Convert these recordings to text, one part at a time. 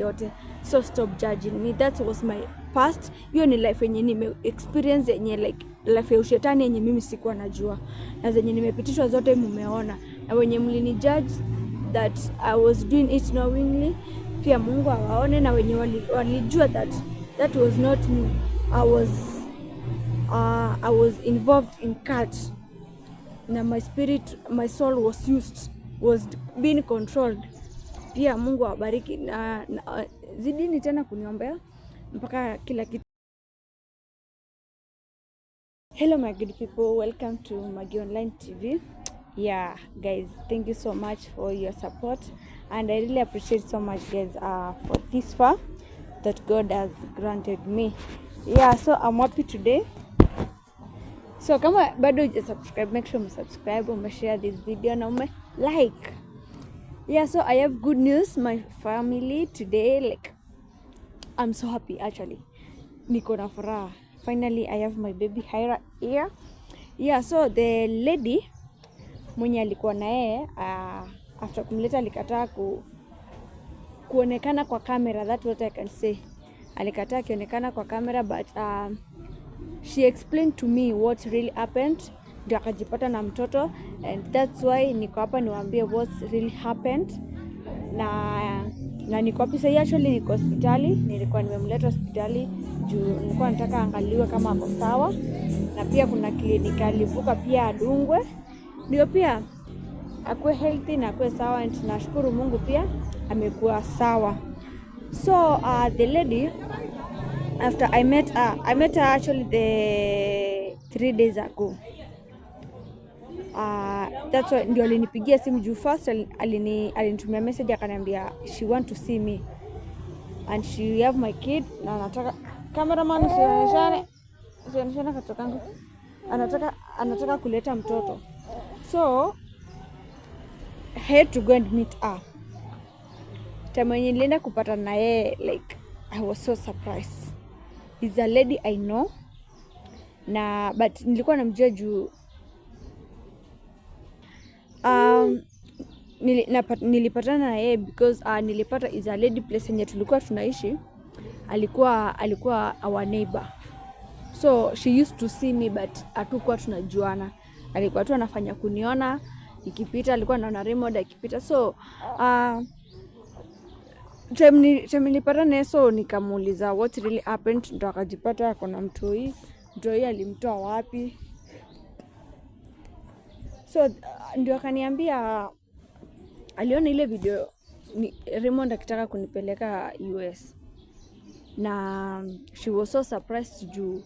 yote. So stop judging me. That was my past. Hiyo ni life yenye nime experience yenye like life ya ushetani yenye mimi sikuwa najua. Na zenye nimepitishwa zote mumeona. Na wenye mlini judge that I was doing it knowingly, pia Mungu awaone, na wenye walijua that was not me. I was involved in cult. Na my spirit, my soul was being controlled. Pia Mungu awabariki na zidini tena kuniombea mpaka kila kitu. Hello my good people, welcome to Magi Online TV. Yeah guys, thank you so much for your support and I really appreciate so much guys for this far that God has granted me. Yeah, so I'm happy today. So kama bado hujasubscribe, make sure you share this video na like. Yeah, so I have good news my family today. Like I'm so happy actually. Niko na furaha. Finally I have my baby Hyra here. Yeah, so the lady mwenye alikuwa na yeye after kumleta alikataa kuonekana kwa kamera. That's what I can say. Alikataa kionekana kwa kamera, but she explained to me what really happened. Ndio akajipata na mtoto, and that's why niko hapa niwaambie what really happened. Na niko hapa sasa, actually niko hospitali. Nilikuwa nimemleta hospitali juu nilikuwa nataka angaliwe kama ako sawa, na pia kuna kliniki alivuka pia adungwe ndio pia akue healthy na akue sawa, and nashukuru Mungu pia amekuwa sawa. So the lady, after I met her actually the 3 days ago. That's why ndio alinipigia simu juu first alinitumia message akaniambia she want to see me and she have my kid, na anataka cameraman usioneshane katokangu, anataka kuleta mtoto. So I had to go and meet her. Time when nilienda kupata na yeye, like I was so surprised. Is a lady I know, na but nilikuwa namjua juu nilipatana na yeye because nilipata is a lady place yenye tulikuwa tunaishi, alikuwa our neighbor. So she used to see me but hatukuwa tunajuana. Alikuwa tu anafanya kuniona ikipita, alikuwa anaona remote ikipita. So time nilipata naye, so nikamuuliza what really happened, ndo akajipata ako na mtoi alimtoa wapi. So ndio akaniambia aliona ile video ni Raymond akitaka kunipeleka US, na she was so surprised juu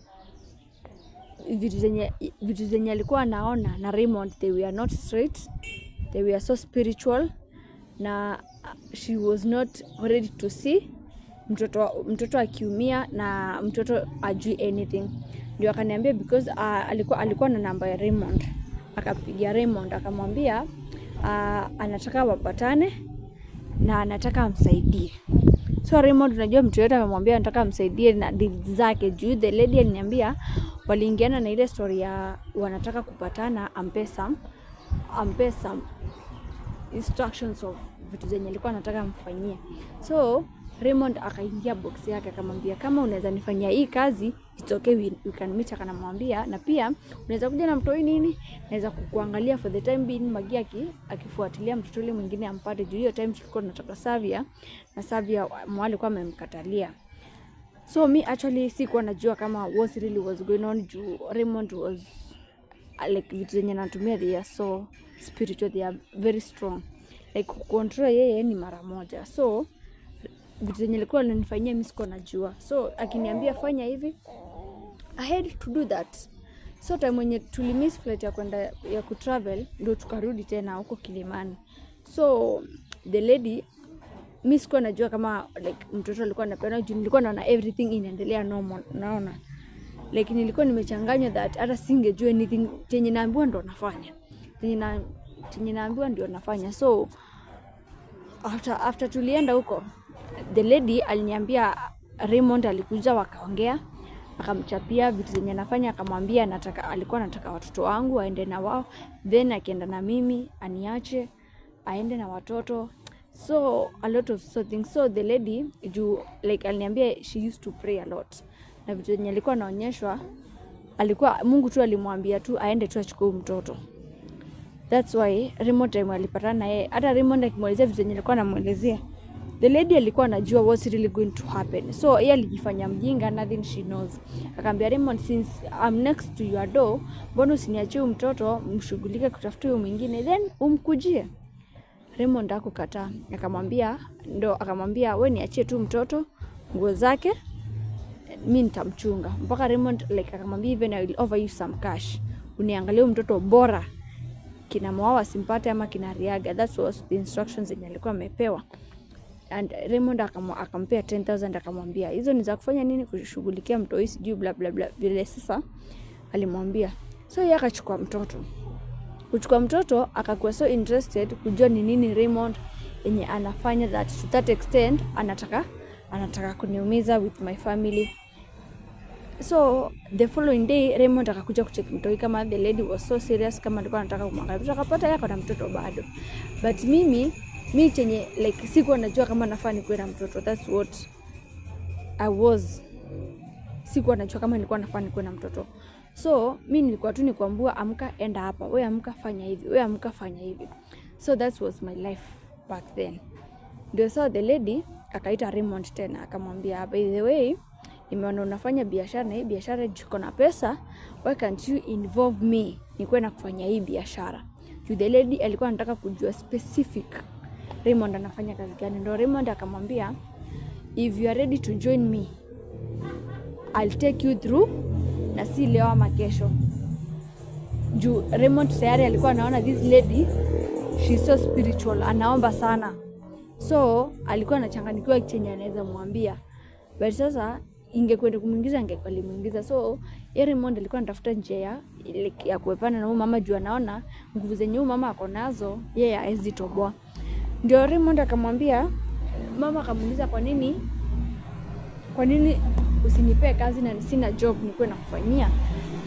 vitu zenye alikuwa anaona na Raymond, they were not straight, they were so spiritual, na she was not ready to see mtoto akiumia na mtoto ajui anything. Ndio akaniambia because alikuwa na namba ya Raymond, akapigia Raymond akamwambia anataka wapatane na anataka amsaidie. So Raymond, unajua mtu yote amemwambia anataka amsaidie na deeds zake juu the lady aliniambia waliingiana na ile story ya wanataka kupatana, ampesa instructions of vitu zenye alikuwa anataka amfanyie. So Raymond akaingia box yake akamwambia kama unaweza nifanyia hii kazi it's okay, we can meet. Akanamwambia na pia unaweza kuja na mtoi nini, naweza kukuangalia for the time being, Magi akifuatilia mtoto yule mwingine ampate juu hiyo time tulikuwa tunataka Savia, na Savia mwali alikuwa amemkatalia. So me actually sikuwa najua kama what really was going on juu Raymond was like vitu zenye anatumia, they are so spiritual, they are very strong, like control yeye ni mara moja. So vitu zenye alikuwa ananifanyia mimi siko najua. So akiniambia fanya hivi, I had to do that. So time when tulimiss flight ya kwenda ya kutravel, ndio tukarudi tena huko Kilimani. So the lady, mimi siko najua kama like mtoto alikuwa anapenda juu nilikuwa naona everything inaendelea normal, naona like nilikuwa nimechanganywa that hata singejua anything, chenye naambiwa ndo nafanya, chenye naambiwa ndio nafanya. So after tulienda huko, the lady aliniambia Raymond alikuja wakaongea, akamchapia vitu zenye nafanya, akamwambia alikuwa anataka watoto wangu aende na wao, then akienda na mimi aniache aende na watoto. So a lot of so things. So the lady like aliniambia she used to pray a lot, na vitu zenye alikuwa anaonyeshwa, alikuwa Mungu tu alimwambia tu aende tu achukue mtoto. That's why Raymond time alipatana na yeye. Hata Raymond akimuelezea vitu zenye alikuwa anamuelezea, the lady alikuwa anajua what's really going to happen. So yeye alijifanya mjinga, nothing she knows. Akamwambia Raymond, since I'm next to your door, mbona usiniachie mtoto mshughulike kutafuta huyo mwingine then umkujie? Raymond hakukataa. Akamwambia wewe niachie tu mtoto, nguo zake mimi nitamchunga. Mpaka Raymond like akamwambia even I will offer you some cash, uniangalie mtoto bora kina Mwawa simpate ama kina Riaga. That was the instructions zenye alikuwa amepewa. And Raymond akampea 10,000, akamwambia hizo ni za kufanya nini? Kushughulikia mtoi sijui bla bla bla vile sasa alimwambia. So yeye akachukua mtoto. Kuchukua mtoto akakuwa so interested kujua ni nini Raymond yenye anafanya that to that extent anataka kuniumiza with my family. So the following day Raymond akakuja kucheck mtoi kama the lady was so serious, kama alikuwa anataka kumwangalia. Akapata yako na mtoto bado. But mimi chenye like sikuwa najua kama nafaa nikuwe na mtoto. That's what I was. Sikuwa najua kama nilikuwa nafaa nikuwe na mtoto. So mimi nilikuwa tu nikwambua amka enda hapa, wewe amka fanya hivi, wewe amka fanya hivi. So that was my life back then. Ndio so the lady akaita Raymond tena akamwambia, by the way, nimeona unafanya biashara na hii biashara jiko na pesa, why can't you involve me nikuwe na kufanya hii biashara? The lady alikuwa anataka kujua specific Raymond anafanya kazi gani. Ndio Raymond akamwambia, if you are ready to join me, I'll take you through, na si leo ama kesho. Raymond tayari alikuwa anaona this lady she's so spiritual, anaomba sana. So alikuwa anachanganyikiwa chenye anaweza mwambia. But sasa ingekwenda kumuingiza angekalimuingiza. So Raymond alikuwa anatafuta njia ya kuepana na huyu mama juu anaona nguvu zenye huyu mama ako nazo yeye haezi toboa. Ndio Raymond akamwambia, mama akamuuliza kwa nini usinipe kazi na sina job nikuwe na kufanyia.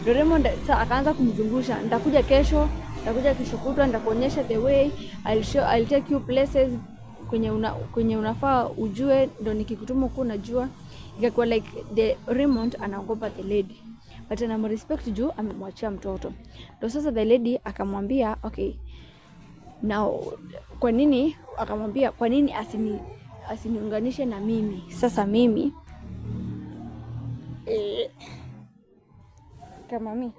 Ndio Raymond sasa akaanza kumzungusha, nitakuja kesho kutwa, nitakuonyesha the way, I'll take you places kwenye unafaa ujue, ndio nikikutuma uko unajua. Ikakuwa like the Raymond anaogopa the lady, but anamrespect juu amemwachia mtoto. Ndio sasa the lady akamwambia okay, now kwa nini asiniunganishe na mimi? Sasa mimi kama mimi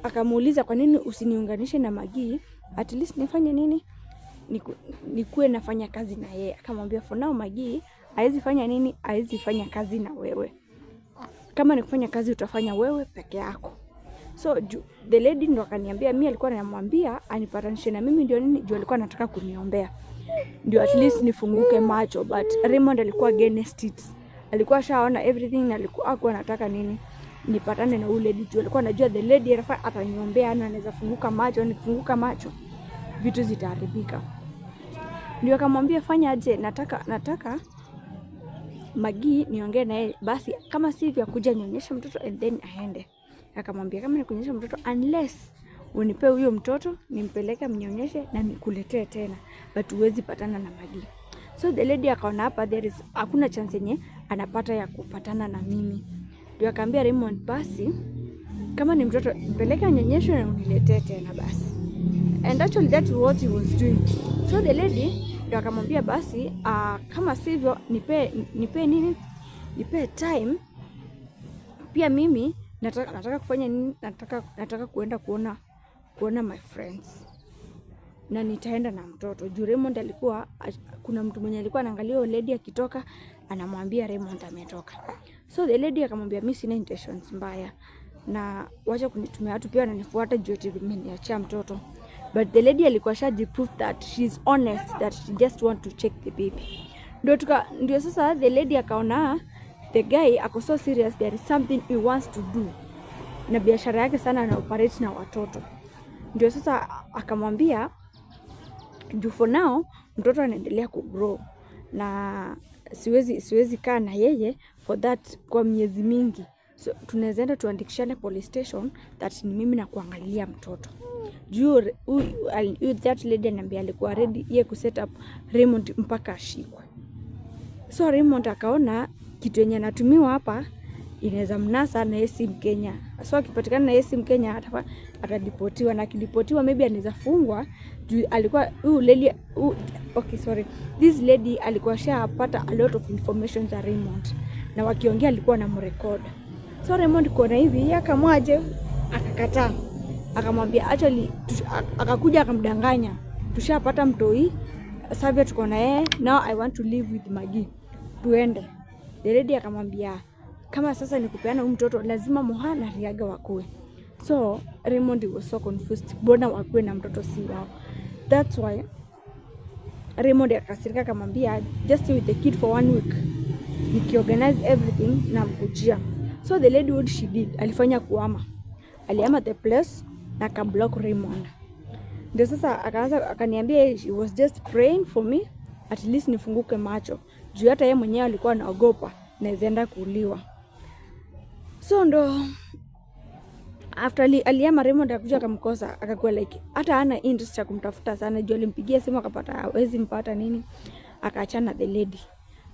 akamuuliza kwa nini usiniunganishe na Maggie, at least nifanye nini, nikuwe nafanya kazi na yeye. Akamwambia for now Maggie haizi fanya kazi na wewe, kama ni kufanya kazi utafanya wewe peke yako. So the lady ndo akaniambia, mimi alikuwa anamwambia anipatanishe na mimi ndio nini, alikuwa anataka kuniombea ndio at least nifunguke macho. But Raymond alikuwa against it, alikuwa shaona everything na alikuwa anataka nini, nipatane na ule lady. Alikuwa anajua the lady ataniombea na anaweza funguka macho, nikifunguka macho vitu zitaharibika. Ndio akamwambia fanya aje, nataka Maggie niongee na yeye, basi kama si vya kuja nionyeshe mtoto and then aende. Akamwambia kama nikuonyesha mtoto, unless unipe huyo mtoto nimpeleke mnionyeshe na nikuletee tena, but huwezi patana na Maggie. So the lady akaona hapa hakuna chance yenye anapata ya kupatana na mimi. Ndio akamwambia Raymond, basi kama ni mtoto nipeleke anyonyeshwe na uniletee tena basi. And actually that's what he was doing. So the lady ndio akamwambia basi kama sivyo nipe time pia mimi nataka kufanya nini, nataka kuenda kuona my friends na nitaenda na mtoto. Juu Raymond alikuwa kuna mtu mwenye alikuwa anaangalia lady akitoka anamwambia Raymond ametoka. So the lady akamwambia mimi sina intentions mbaya na wacha kunitumia watu pia wananifuata juu eti nimeniachia mtoto. But the lady alikuwa shaji proof that she's honest, that she just want to check the baby. Ndio sasa the lady akaona the guy ako so serious, there is something he wants to do na biashara yake sana na operate na watoto. Ndio sasa akamwambia juu for now mtoto anaendelea kugrow na siwezi kaa na yeye for that kwa miezi mingi, so tunaweza enda tuandikishane police station that ni mimi na kuangalia mtoto. juu that lady anambia alikuwa ready yeye ku set up Raymond mpaka ashikwe. So Raymond akaona kitu yenye anatumiwa hapa inaweza mnasa na yeye si Mkenya. So akipatikana na yeye si Mkenya atadipotiwa, na akidipotiwa maybe anaweza fungwa juu alikuwa this lady alikuwa shapata a lot of information za Raymond na wakiongea alikuwa na mrecord. So Raymond kuona hivi akamwaje, akakataa, akamwambia actually akakuja akamdanganya, tushapata mtoi sasa tuko na yeye, now I want to live with Maggie, tuende. The lady akamwambia kama sasa ni kupeana mtoto lazima Moha na Riaga wakue. So Raymond was so confused, mbona wakue na mtoto si wao? That's why Raymond akasirika akamwambia just stay with the kid for 1 week, nikiorganize everything na mkujia. So the lady what she did, alifanya aliama the place na kablock Raymond. Ndio sasa akaniambia she was just praying for me at least nifunguke macho juu hata yeye mwenyewe alikuwa anaogopa naezaenda kuuliwa. So ndo after aliama Raymond akakuja akamkosa, akakuwa like hata hana interest ya kumtafuta sana juu alimpigia simu akapata hawezi mpata nini, akaachana the lady.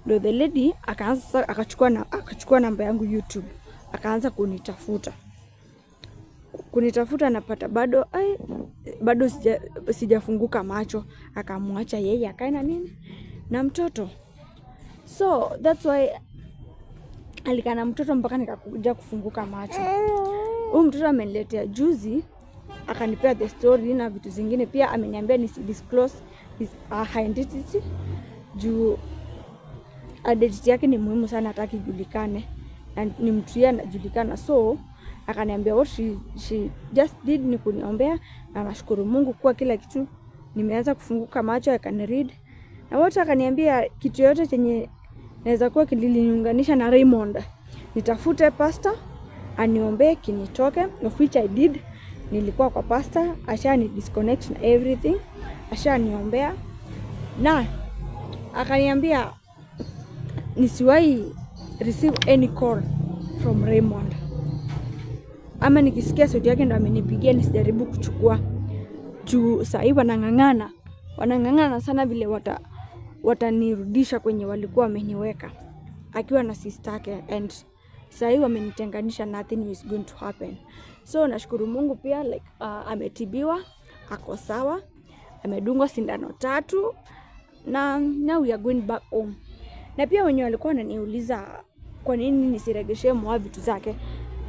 Ndio the lady akaanza akachukua namba yangu YouTube, akaanza kunitafuta napata bado sijafunguka macho, akamwacha yeye akaenda nini na mtoto. So that's why alikana mtoto mpaka nikakuja kufunguka macho. Huyu mtoto ameniletea juzi, akanipea the story na vitu zingine pia ameniambia disclose his identity juu identity yake ni muhimu sana, hataki julikane na ni mtu yeye anajulikana. So akaniambia what she just did ni kuniombea, na nashukuru Mungu kwa kila kitu nimeanza kufunguka macho, I can read. Na wote akaniambia kitu yote chenye naweza kuwa kiliniunganisha na Raymond nitafute pastor aniombee kinitoke, of which I did. Nilikuwa kwa pastor, ashani disconnect na everything, ashaniombea na akaniambia nisiwahi receive any call from Raymond, ama nikisikia sauti yake ndo amenipigia nisijaribu kuchukua juu sasa hivi wanang'ang'ana sana vile watanirudisha kwenye walikuwa wameniweka akiwa na sister yake, and sasa hivi wamenitenganisha, nothing is going to happen. So nashukuru Mungu pia like ametibiwa, ako sawa, amedungwa sindano 3 na now we are going back home. Na pia wenye walikuwa wananiuliza kwa nini nisiregeshe Moha vitu zake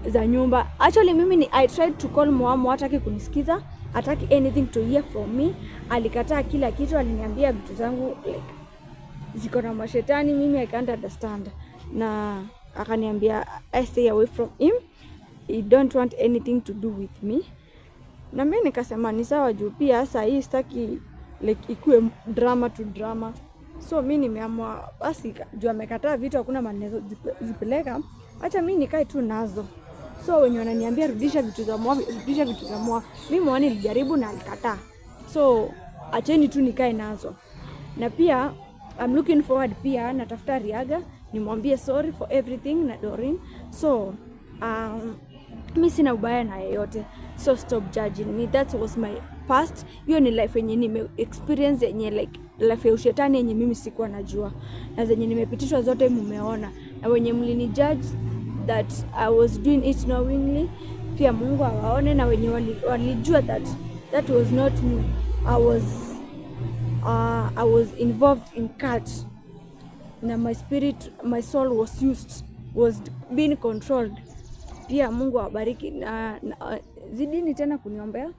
za nyumba. Actually mimi I tried to call Moha, hataki kunisikiza, hataki anything to hear from me. Alikataa kila kitu, aliniambia vitu zangu like ziko na mashetani, mimi I can't understand. Na akaniambia I stay away from him, he don't want anything to do with me. Na mimi nikasema ni sawa juu pia sasa hii sitaki like ikue drama to drama. So mimi nimeamua basi juu amekataa vitu hakuna maana zipeleka, acha mimi nikae tu nazo. So wenye wananiambia rudisha vitu za Moha, mimi Moha nilijaribu na alikataa. So acheni tu nikae nazo. Na pia I'm looking forward, pia natafuta Riaga nimwambie sorry for everything na Doreen. So mimi sina ubaya na yeyote, so stop judging me. That was my past. Hiyo ni life yenye nime experience yenye like life ya ushetani yenye mimi sikuwa najua, na zenye nimepitishwa zote mumeona, na wenye mlini judge that I was doing it knowingly pia Mungu awaone, na wenye walijua that was not me. I was involved in cult, na my spirit, my soul was being controlled. Pia Mungu awabariki na zidini tena kuniombea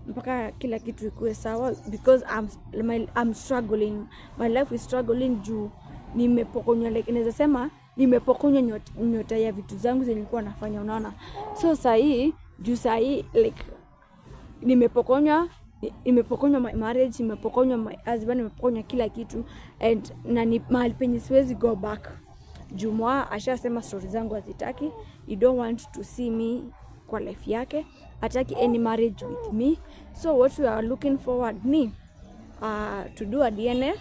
mpaka kila kitu ikuwe sawa, because I'm struggling, my life is struggling juu nimepokonywa, like inaweza sema nimepokonywa nyota ya vitu zangu zenye nilikuwa nafanya, unaona. So saa hii like nimepokonywa my marriage, nimepokonywa my husband, nimepokonywa kila kitu, and na ni mahali penye siwezi go back. Moha ashasema story zangu hazitaki, you don't want to see me kwa life yake, hataki any marriage with me. So what we are looking forward ni to do a DNA,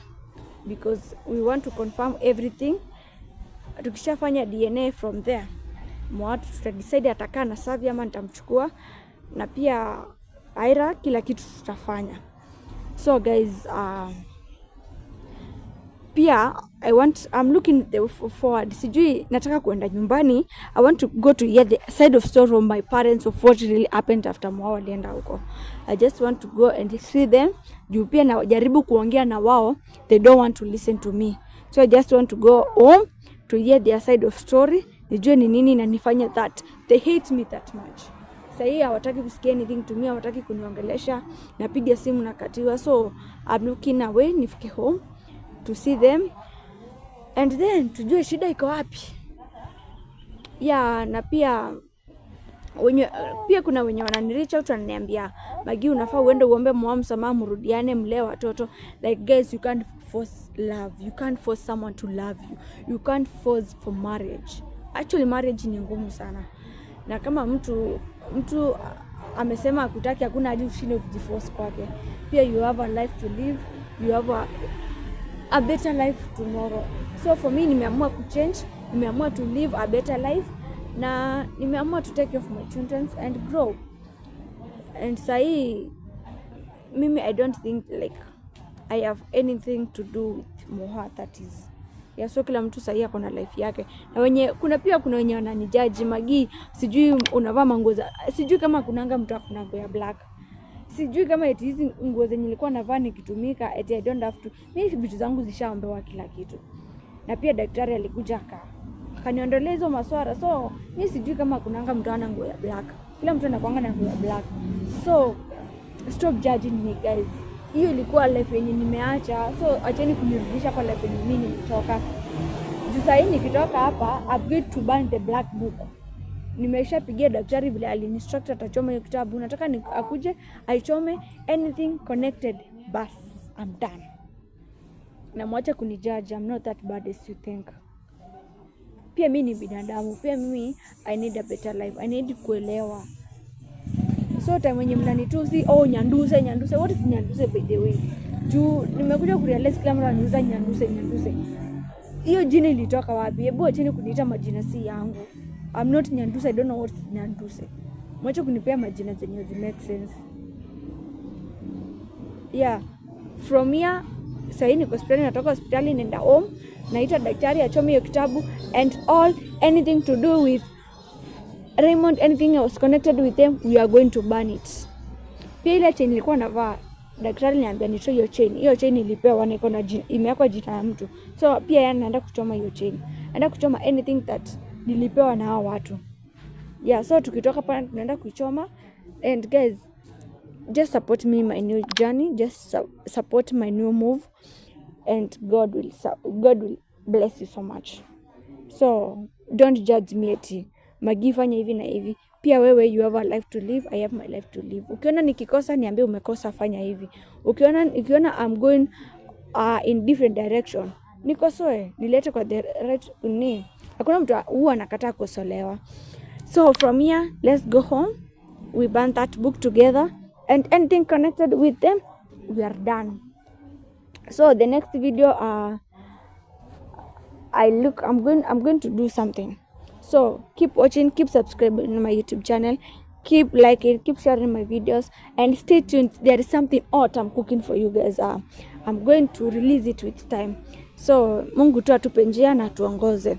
because we want to confirm everything. Tukishafanya DNA from there, Moha tutadecide atakaa na Savi ama nitamchukua. Na pia Aira, kila kitu tutafanya. So guys, pia I'm looking forward. Sijui nataka kuenda nyumbani. I want to go to hear the side of story of my parents of what really happened after mwao walienda huko. I just want to go and see them. Juu pia na jaribu kuongea na wao, they don't want to listen to me. So I just want to go home to hear their side of story. Nijue ni nini na nifanye that. They hate me that much. Sahii hawataki kusikia anything to me, hawataki kuniongelesha. Napiga simu nakatiwa. So I'm looking away nifike home to see them and then tujue shida iko wapi. Na pia kuna wenye wananiricha out wananiambia, Magi, unafaa uende uombe mwao msamaha, mrudiane, mlee watoto. Like guys, you can't force love. You can't force someone to love you. You can't force for marriage. Actually marriage ni ngumu sana. Na kama mtu amesema hakutaki, hakuna haja ushinde kujiforce kwake. Pia you have a life to live. You have a better life tomorrow. So for me, nimeamua kuchange, nimeamua to live a better life, na nimeamua to take care of my children and grow. And sahi mimi I don't think like I have anything to do with Moha, that is. So kila mtu sahi ako na life yake. Na kuna wenye wananijaji, Magi, sijui unavaa manguo za, sijui kama kunanga mtu akuna nguo ya black. Sijui kama eti hizi nguo zenye nilikuwa navaa nikitumika, eti I don't have to. Mimi vitu zangu zishaombewa kila kitu. Na pia daktari alikuja akaniondolea hizo maswara. So mimi sijui kama kunanga mtu ana nguo ya black. Kila mtu anakuanga na nguo ya black. So stop judging me guys. Hiyo ilikuwa life yenye nimeacha. So acheni kunirudisha kwa life yenye mimi nilitoka. Sasa hii nikitoka hapa, I'm going to burn the black book. Nimeshapigia daktari vile aliniinstruct atachoma hiyo kitabu. Nataka akuje aichome anything connected, bas I'm done. Na mwacha kunijudge, I'm not that bad as you think. Pia mimi ni binadamu, pia mimi I need a better life. I need kuelewa. So time when mnanitusi, nyanduse, what is nyanduse by the way? Juu nimekuja kurealize kila mara anauza nyanduse. Hiyo jina ilitoka wapi? Hebu acheni kuniita majina si yangu. I'm not Nyanduse, I don't know what's Nyanduse. Mwacha kunipea majina zenye zi make sense. From here, sahi niko hospitali, natoka hospitali nenda home, naita daktari achome hiyo kitabu and anything to do with Raymond, anything else connected with them, we are going to burn it. Pia ile chain nilikuwa navaa, daktari niambia nitoe hiyo chain. Hiyo chain nilipewa na iko na imewekwa jina la mtu. So pia naenda kuchoma hiyo chain. Naenda kuchoma anything that nilipewa na hao watu. So tukitoka pale tunaenda kuchoma. And guys, just support me my new journey, just support my new move, and God will bless you so much. So don't judge me eti Magi fanya hivi na hivi. Pia wewe you have a life to live, I have my life to live. Ukiona nikikosa niambie umekosa, fanya hivi. Ukiona I'm going in different direction, nikosoe, nilete kwa the right ni. Hakuna mtu huwa anakataa kukosolewa. So from here, let's go home. We burn that book together, and anything connected with them, we are done. So the next video, I'm going to do something. So keep watching, keep subscribing to my YouTube channel, keep liking, keep sharing my videos, and stay tuned. There is something hot I'm cooking for you guys. I'm going to release it with time. So Mungu tu atupe njia na tuongoze.